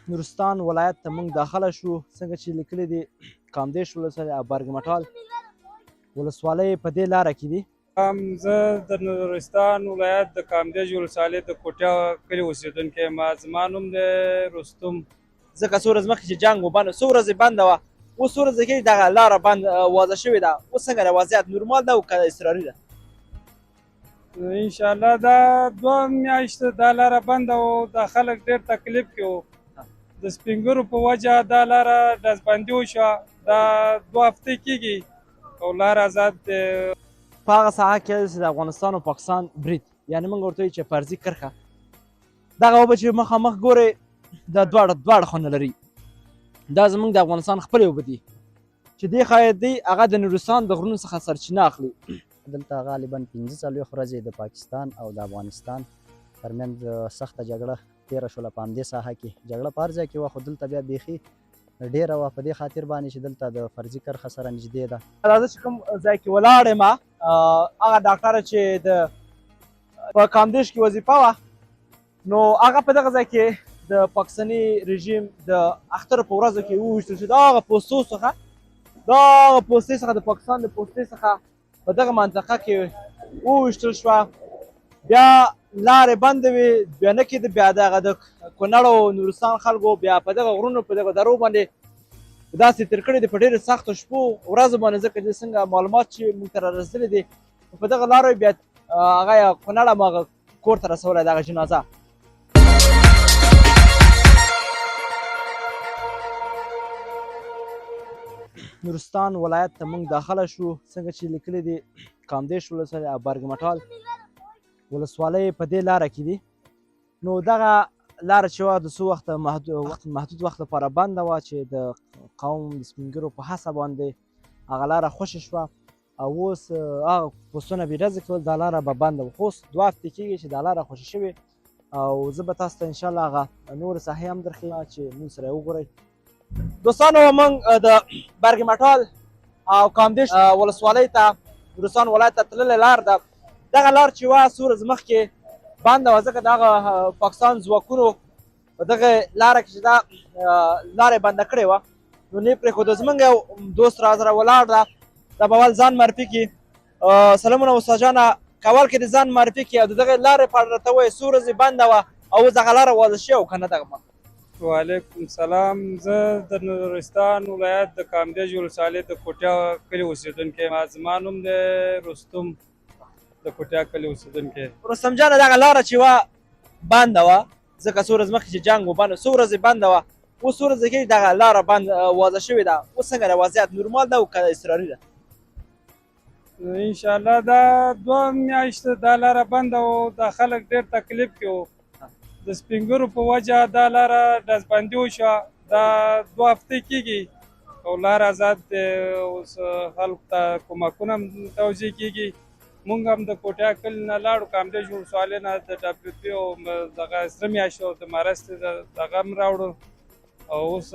نورستان ولایت ته موږ داخله شو. څنګه چې لیکلي دي کامدیش ولسوالۍ او برګمټال ولسوالۍ په دې لاره کې دي. زه د نورستان ولایت د کامدیش ولسوالۍ د کوټیا کلي اوسېدونکی یم. زما نوم دی رستم. ځکه څو ورځې مخکې چې جنګ و بند څو ورځې بنده وه، اوس څو ورځې کېږي دغه لاره بند واضح شوې ده. اوس څنګه ده وضعیت؟ نورمال ده او که اضطراري ده؟ انشاءالله دا 2 میاشتې دا لاره بنده و. دا خلک ډېر تکلیف کې وو. د سپین ږیرو په وجه دا لاره ډزبندي وشوه. دا 2 هفتې کېږي او لاره آزاد دی. په هغه ساحه کې چې د افغانستان او پاکستان برید، یعنې موږ ورته وایو چې فرضي کرښه، دغه اوبه چې مخامخ ګورئ دا دواړه خونه لري. دا زموږ د افغانستان خپلې اوبه دي چې دې ښایي دی هغه د نورستان د غرونو څخه سرچینه اخلي. دلته غالبا 45 ورځې د پاکستان او د افغانستان ترمنځ سخته جګړه تېره شوله. په همدې ساحه کې جګړه په هر ځای کې وه، خو دلته بیا بیخي ډېره وه په دې خاطر باندې چې دلته د فرضي کرښه سره نږدې ده. راځه چې کوم ځای کې ولاړ یم هغه ډاکټره چې په کامدیش کې وظیفه وه، نو هغه په دغه ځای کې د پاکستاني رژیم د اختر په ورځو کې وویشتل شو. د هغه پوستو څخه د پاکستان د پوستې څخه په دغه منطقه کې وویشتل شوه. بیا لارې بندې وې، بیا نه کېده. بیا دغه د کونړ او نورستان خلکو بیا په دغه غرونو په دغه درو باندې داسې تېر کړي دي په ډېرو سختو شپو ورځو باندې. ځکه چې څنګه معلومات چې موږ ته رارسېدلي دي په دغه لارو بیا هغه یې کونړ هماغه کور ته رسولی دغه جنازه. نورستان ولایت ته موږ داخله شو. څنګه چې لیکلي دي کامدیش ولسوالۍ او برګمټال ولسوالۍ په دې لاره کې دي. نو دغه لاره چې وه د څو وخته محدود وخت لپاره بنده وه چې د قوم د سپین ږیرو په هڅه باندې هغه لاره خوشې شوه او اوس هغه پوستونه بېډزې کول دا لاره به بنده وه. خو اوس 2 هفتې کېږي چې دا لاره خوشې شوې او زه به تاسو ته انشاءالله هغه نورې ساحې هم درښیم چې مونږ سره یې وګورئ. دوستانو موږ د برګمټال او کامدیش ولسوالۍ ته نورستان ولایت ته تللې لار ده. دغه لار چې وه څو ورځې مخکې بنده وه، ځکه د هغه پاکستان ځواکونو په دغه لاره کې چې دا لاره یې بنده کړې وه نو نه یې پرېښوده. زموږ یو دوست راسره ولاړ ده، دا به اول ځان معرفي کړي. سلامونه استاد جانه، کول کې د ځان معرفي کړي او د دغه لارې په اړه راته ووایي څو ورځې بنده وه او اوس دغه لاره واضح شوې او که نه دغه. وعلیکم سلام. زه د نورستان ولایت د کامدیش ولسوالۍ د کوټیا کلي اوسېدونکی یم. زما نوم دی رستم، د کوټیا کلي اوسېدونکی. رستم جانه دغه لاره چې وه بنده وه، ځکه څو ورځې مخکې چې جنګ و بند څو ورځې بنده وه، اوس څو ورځې کېږي دغه لاره بند واضح شوې ده. اوس څنګه ده وضعیت؟ نورمال ده او که اضطراري ده؟ انشاءالله دا 2 میاشتې دا لاره بنده و. دا خلک ډېر تکلیف کې وو. د سپین ږیرو په وجه دا لاره ډزبندي وشوه. دا 2 هفتې کېږي او لاره آزاد دی. اوس خلکو ته کومکونه هم توزیع کېږي. مونږ هم د کوټیا کلي نه لاړو، کامدیش ولسوالۍ نه د WP او دغه سره میاشتې د مرستې دغه هم راوړو او اوس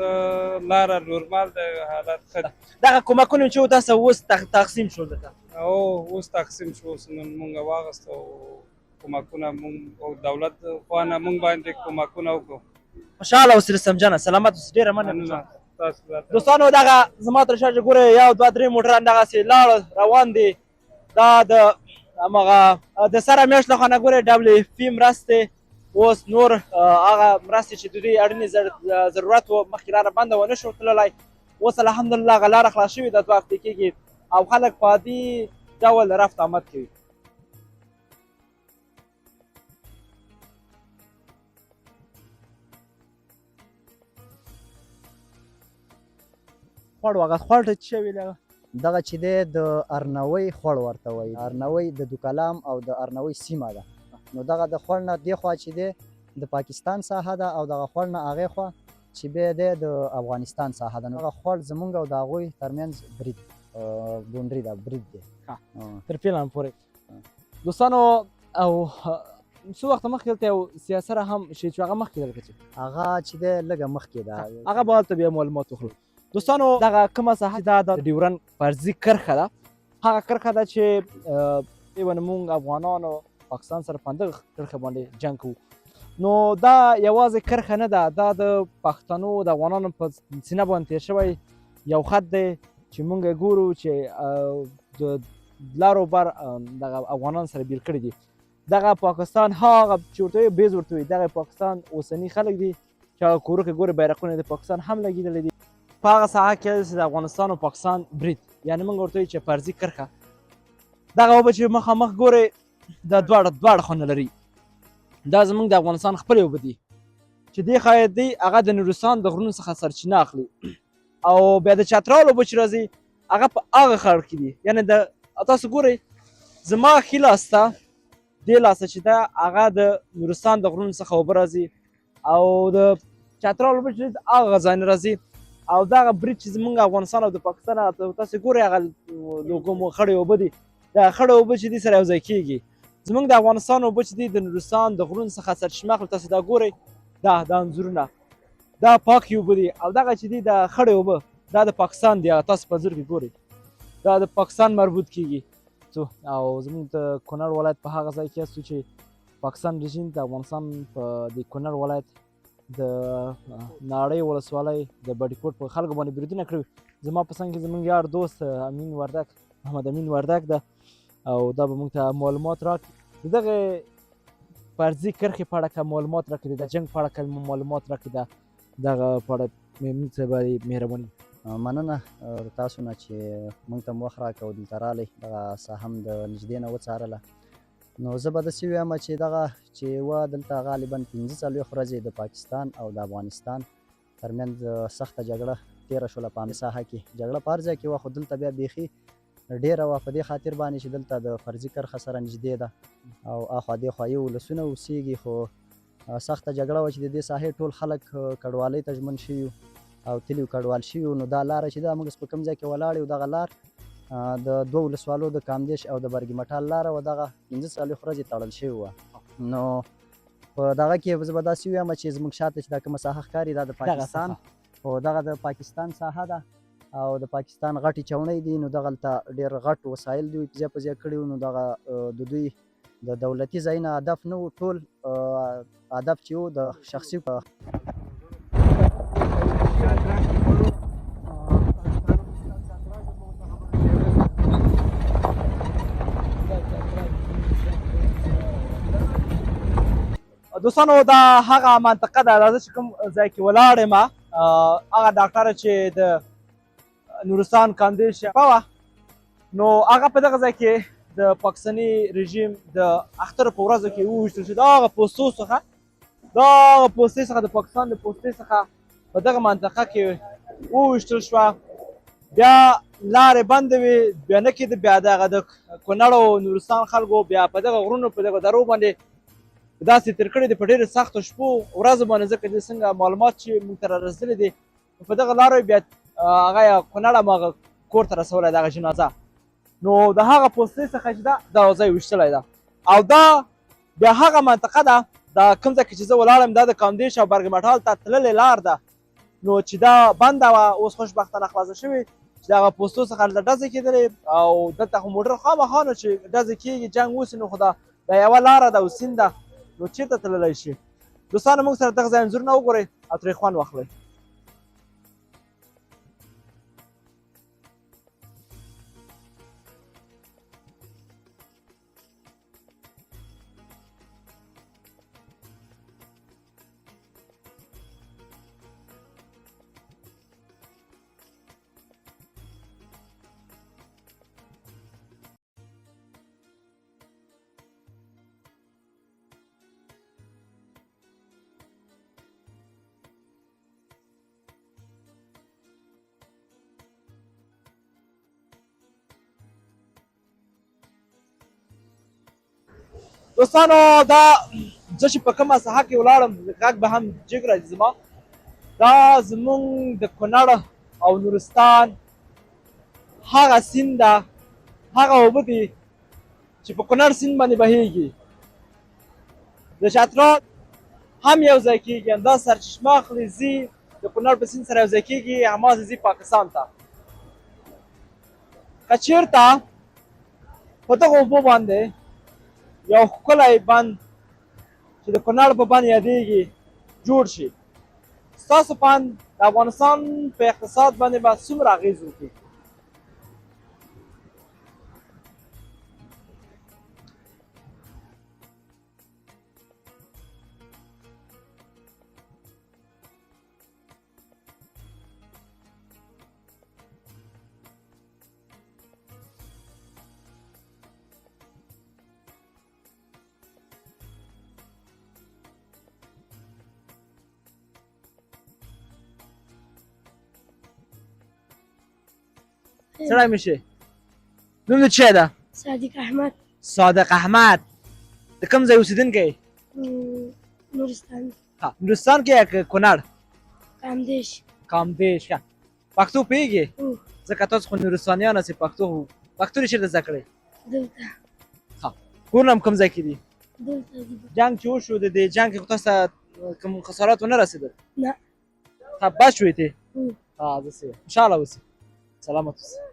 لاره نورمال دی، حالت ښه دی. دغه کومکونه چې و تاسو اوس تقسیم شول درته؟ اوس تقسیم شو. اوس نن مونږ واخیسته کومکونه مونږ او دولت خوا نه مونږ باندې کومکونه وکړو. خوشحاله اوسې رستم جانه، سلامت اوسې، ډېره مننه. تاسو دوستانو دغه زما تر شا چې ګورئ 1 2 3 موټران دغسې لاړل روان دي. دا د هماغه د سره میاشت له خوا نه ګورئ WFP مرستې، اوس نور هغه مرستې چې د دوی اړینې ضرورت و مخکې لاره بنده و نه شو تللی، اوس الحمدلله هغه لاره خلاص شوې ده 2 هفتې کېږي او خلک په عادي ډول رفت آمد کوي. خوړ هغه خوړ ته څه ویل هغه دغه چې دی د ارنوی خوړ ورته وایي. ارنوی د دوکلام او د ارنوی سیمه ده. نو دغه د خوړ نه دې خوا چې دی د پاکستان ساحه ده او دغه خوړ نه هغې خوا چې بیا دی د افغانستان ساحه ده. نو دغه خوړ زمونږ او د هغوی ترمنځ برید بونډري ده، برید دی تر فعلا پورې. دوستانو او څو وخته مخکې دلته یو سیاسره هم شي چې هغه مخکې دلته چې هغه چې دی لږه مخکې ده، هغه به هلته بیا معلومات وخلو. دوستانو دغه کومه ساحه دا د ډیورند فرضي کرښه ده، هغه کرښه ده چې ایون موږ افغانانو پاکستان سره په همدغه کرښه باندې جنګ کوو نو دا یوازې کرښه نه ده، دا د پښتنو د افغانانو په سینه باندې تېر شوی یو خط دی چې موږ یې ګورو چې د لر و بر دغه افغانان سره بیل کړي دي. دغه پاکستان هغه چې ورته وایي بیز ورته وایي، دغه پاکستان اوسني خلک دي چې هغه کورو کې ګوري بیرغونه د پاکستان هم لګېدلي دي په هغه ساحه کې چې د افغانستان او پاکستان برید، یعنې موږ ورته وایو چې فرضي کرښه. دغه اوبه چې مخامخ ګورئ دا دواړه خونه لري، دا زموږ د افغانستان خپلې اوبه دي چې دې ښايي دی هغه د نورستان د غرونو څخه سرچینه اخلي. او بیا د چترال اوبه چې راځي هغه په هغه خړ کې دي، یعنې د تاسو ګورئ زما ښي لاس ته دې لاسه چې دا هغه د نورستان د غرونو څخه اوبه راځي او د چترال اوبه چې هغه ځای نه راځي. او دغه برید چې زموږ افغانستان او د پاکستان تاسو ګورئ هغه لوګو مو خړې اوبه دي، دا خړې اوبه چې دي سره یو ځای کېږي. زموږ د افغانستان اوبه چې دي د نورستان د غرونو څخه سرچینه اخلي. تاسو دا ګورئ دا انځورونه دا پاکې اوبه دي او دغه چې دي د خړې اوبه دا د پاکستان دي، هغه تاسو په انځور کې ګورئ دا د پاکستان مربوط کېږي. او زموږ د کونړ ولایت په هغه ځای کې هستو چې پاکستان رژیم د افغانستان په د کونړ ولایت د ناړۍ ولسوالۍ د بډي کوټ په خلکو باندې بریدونه کړي. زما په څنګ کې زموږ یار دوست امین وردک محمد امین وردک ده او دا به موږ ته معلومات راکړي د دغې فرضي کرښې په اړه که معلومات راکړي، د جنګ په اړه که معلومات راکړي، دغه په اړه موږ ته باندې مهرباني. مننه تاسو نه چې موږ ته وخت راکړو دلته رالی دغه ساحه هم د نږدې نه وڅارله. نو زه به داسې ووایم چې دغه چې وه دلته غالبا ۴۵ ورځې د پاکستان او د افغانستان ترمنځ سخته جګړه تېره شوله په همدې ساحه کې. جګړه په هر ځای کې وه خو دلته بیا بیخي ډېره وه په دې خاطر باندې چې دلته د فرضي کرښه سره نږدې ده او اخوا دېخوا یو ولسونه اوسېږي. خو سخته جګړه وه چې د دې ساحې ټول خلک کډوالۍ ته ژمن شوي او تلي کډوال شوي. نو دا لاره چې ده موږ په کوم ځای کې ولاړ یو دغه لار د دوه ولسوالو د کامدیش او د برګي مټال لاره وه دغه ۴۵ ورځې تړل شوې وه. نو په دغه کې زه به داسې ووایم چې زموږ شاته چې دا کومه ساحه ښکاري دا د پاکستان او دغه د پاکستان ساحه ده او د پاکستان غټې چوڼۍ دي. نو دغلته ډېر غټ وسایل دوی په ځای په ځای کړي وو. نو دغه د دوی د دولتي ځایونه هدف نه و، ټول هدف چې و د شخصي دوستانو دا هغه منطقه ده راځه چې کوم ځای کې ولاړ یم هغه ډاکټره چې د نورستان کاندیش وه نو هغه په دغه ځای کې د پاکستاني رژیم د اخترو په ورځو کې وویشتل شو. د هغه پوستو څخه د پاکستان د پوستې څخه په دغه منطقه کې وویشتل شوه. بیا لارې بندې وې، بیا نه کېده. بیا دغه د کونړ او نورستان خلکو بیا په دغه غرونو په دغه درو باندې داسې تېر کړی دی په ډېرو سختو شپو ورځو باندې. ځکه چې څنګه معلومات چې موږ ته را رسېدلي دي په دغه لارو بیا هغه کونړ هماغه کور ته رسولی دغه جنازه. نو د هغه پوستې څخه چې ده دا ځای ویشتلی ده او دا بیا هغه منطقه ده دا کوم ځای کې چې زه ولاړ یم دا د کامدیش او برګ مټال ته تللې لار ده. نو چې دا بنده وه اوس خوشبختانه خلاصه شوې چې د هغه پوستو څخه هلته ډزې کېدلې او دلته خو موټر خامخا نو چې ډزې کېږي جنګ وسي نو خو دا یوه لاره ده او سیند ده نو چېرته تللی شي. دوستانو موږ سره دغه ځای انځورونه وګورئ او ترې خوند واخلئ. دوستانو دا زه چې په کومه ساحه کې ولاړم غږ به هم جګ راځي زما. دا زموږ د کونړ او نورستان هغه سیند ده، هغه اوبه دي چې په کونړ سیند باندې بهیږي. د چترال هم یو ځای کېږي، همدا سرچشمه اخلي ځي د کونړ په سیند سره یو ځای کېږي، هماغسې ځي پاکستان ته. که چېرته په دغه اوبو باندې یو ښکلی بند چې د کونړ په بند یادېږي جوړ شي. ستاسو په اند د افغانستان په اقتصاد باندې به څومره اغېز وکړي؟ سړی مې شي نوم دې څه ده؟ صادق احمد. صادق احمد. د کوم ځای اوسېدونکی؟ نورستان. ها نورستان کې یا که کونړ؟ کامدیش. کامدیش. ښه پښتو پوهېږې؟ هو. ځکه تاسو خو نورستانیان یاست پښتو دې چېرته زده کړئ؟ دلته. ها کورونه هم کوم ځای کې دي؟ دلته دي. جنګ چې وشو د دې جنګ کې خو تاسو ته کوم خسارات ونه رسېدل؟ نه. ها بچ شوې ته؟ هو. ها داسې ان شاء الله اوسې سلامت اوسې.